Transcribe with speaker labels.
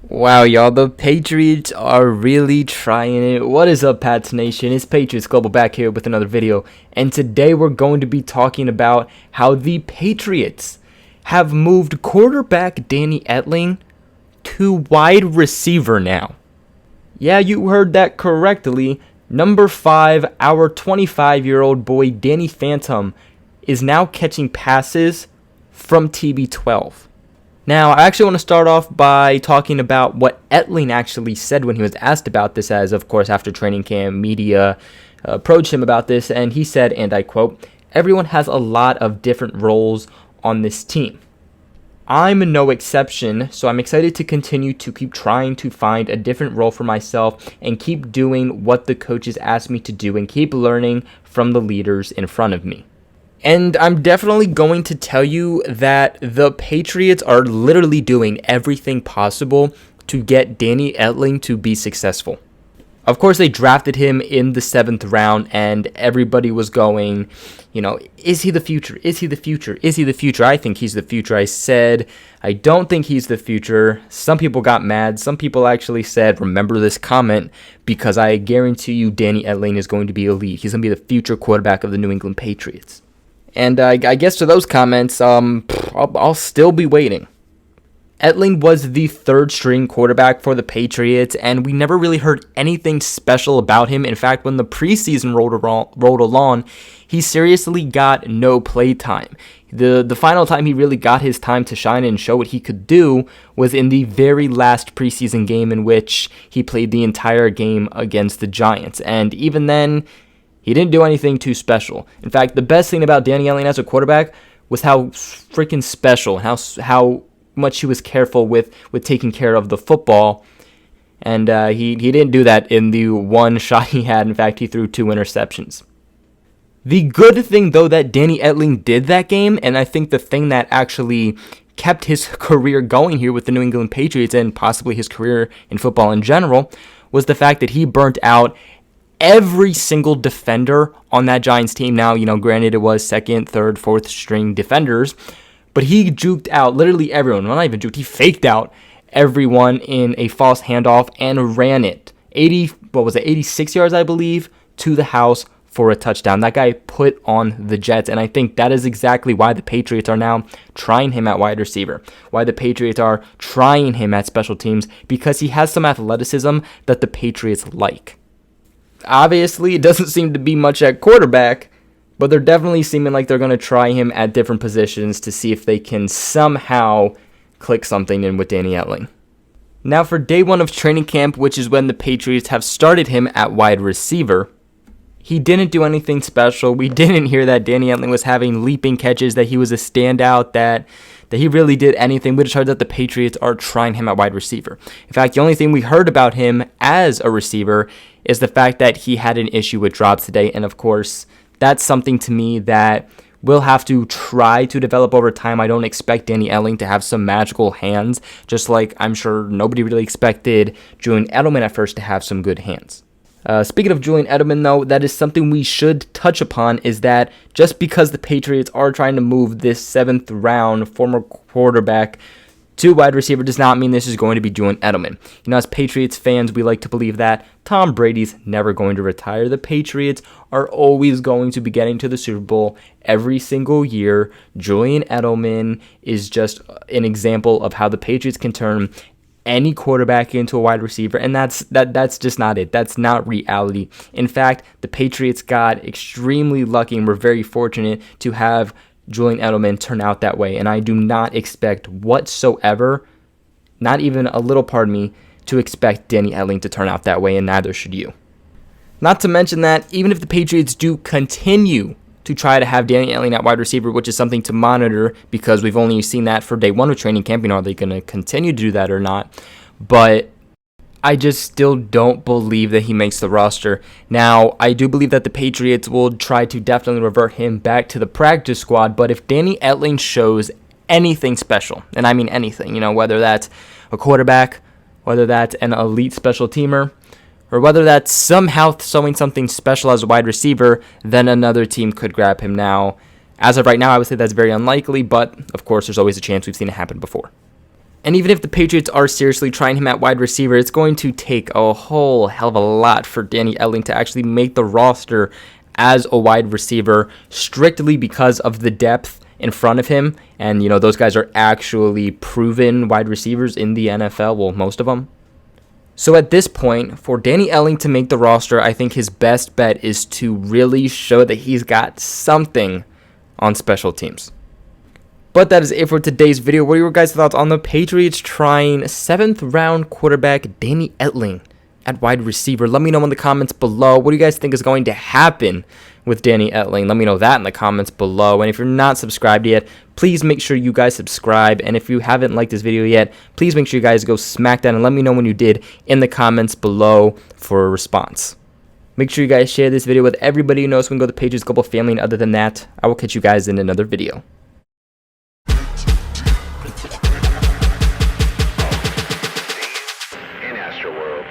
Speaker 1: Wow, y'all, the Patriots are really trying it. What is up, Pats Nation? It's Patriots Global back here with another video. And today we're going to be talking about how the Patriots have moved quarterback Danny Etling to wide receiver now. Yeah, you heard that correctly. Number 5, our 25-year-old boy Danny Phantom is now catching passes from TB12. Now, I actually want to start off by talking about what Etling actually said when he was asked about this, as, of course, after training camp, media approached him about this, and he said, and I quote, "Everyone has a lot of different roles on this team. I'm no exception, so I'm excited to continue to keep trying to find a different role for myself and keep doing what the coaches ask me to do and keep learning from the leaders in front of me." And I'm definitely going to tell you that the Patriots are literally doing everything possible to get Danny Etling to be successful. Of course, they drafted him in the 7th round, and everybody was going, is he the future? Is he the future? Is he the future? I think he's the future. I said, I don't think he's the future. Some people got mad. Some people actually said, remember this comment, because I guarantee you Danny Etling is going to be elite. He's going to be the future quarterback of the New England Patriots. And I guess to those comments, I'll still be waiting. Etling was the 3rd-string quarterback for the Patriots, and we never really heard anything special about him. In fact, when the preseason rolled along, he seriously got no play time. The final time he really got his time to shine and show what he could do was in the very last preseason game, in which he played the entire game against the Giants. And even then, he didn't do anything too special. In fact, the best thing about Danny Etling as a quarterback was how freaking special, how much he was careful with taking care of the football. And he didn't do that in the one shot he had. In fact, he threw 2 interceptions. The good thing, though, that Danny Etling did that game, and I think the thing that actually kept his career going here with the New England Patriots and possibly his career in football in general, was the fact that he burnt out every single defender on that Giants team. Now, granted, it was 2nd, 3rd, 4th string defenders, but he juked out literally everyone. Well, not even juked, he faked out everyone in a false handoff and ran it 86 yards, I believe, to the house for a touchdown. That guy put on the Jets, and I think that is exactly why the Patriots are now trying him at wide receiver, why the Patriots are trying him at special teams, because he has some athleticism that the Patriots like. Obviously, it doesn't seem to be much at quarterback, but they're definitely seeming like they're going to try him at different positions to see if they can somehow click something in with Danny Etling. Now, for day 1 of training camp, which is when the Patriots have started him at wide receiver, he didn't do anything special. We didn't hear that Danny Etling was having leaping catches, that he was a standout, that he really did anything. We just heard that the Patriots are trying him at wide receiver. In fact, the only thing we heard about him as a receiver is the fact that he had an issue with drops today. And of course, that's something to me that we'll have to try to develop over time. I don't expect Danny Etling to have some magical hands, just like I'm sure nobody really expected Julian Edelman at first to have some good hands. Speaking of Julian Edelman, though, that is something we should touch upon, is that just because the Patriots are trying to move this 7th round former quarterback to wide receiver does not mean this is going to be Julian Edelman. As Patriots fans, we like to believe that Tom Brady's never going to retire. The Patriots are always going to be getting to the Super Bowl every single year. Julian Edelman is just an example of how the Patriots can turn any quarterback into a wide receiver, and that's just not it. That's not reality. In fact, the Patriots got extremely lucky and were very fortunate to have Julian Edelman turn out that way, and I do not expect whatsoever, not even a little part of me, to expect Danny Etling to turn out that way, and neither should you. Not to mention that even if the Patriots do continue to try to have Danny Etling at wide receiver, which is something to monitor because we've only seen that for day 1 of training camp. Are they going to continue to do that or not? But I just still don't believe that he makes the roster. Now, I do believe that the Patriots will try to definitely revert him back to the practice squad, but if Danny Etling shows anything special, and I mean anything, whether that's a quarterback, whether that's an elite special teamer, or whether that's somehow showing something special as a wide receiver, then another team could grab him. Now, as of right now, I would say that's very unlikely, but of course, there's always a chance. We've seen it happen before. And even if the Patriots are seriously trying him at wide receiver, it's going to take a whole hell of a lot for Danny Etling to actually make the roster as a wide receiver, strictly because of the depth in front of him. And, those guys are actually proven wide receivers in the NFL, well, most of them. So at this point, for Danny Etling to make the roster, I think his best bet is to really show that he's got something on special teams. But that is it for today's video. What are your guys' thoughts on the Patriots trying 7th round quarterback Danny Etling at wide receiver? Let me know in the comments below. What do you guys think is going to happen with Danny Etling? Let me know that in the comments below. And if you're not subscribed yet, please make sure you guys subscribe. And if you haven't liked this video yet, please make sure you guys go smack that and let me know when you did in the comments below for a response. Make sure you guys share this video with everybody you know so we can go to the Patriots Global family. And other than that, I will catch you guys in another video.
Speaker 2: In Astro World.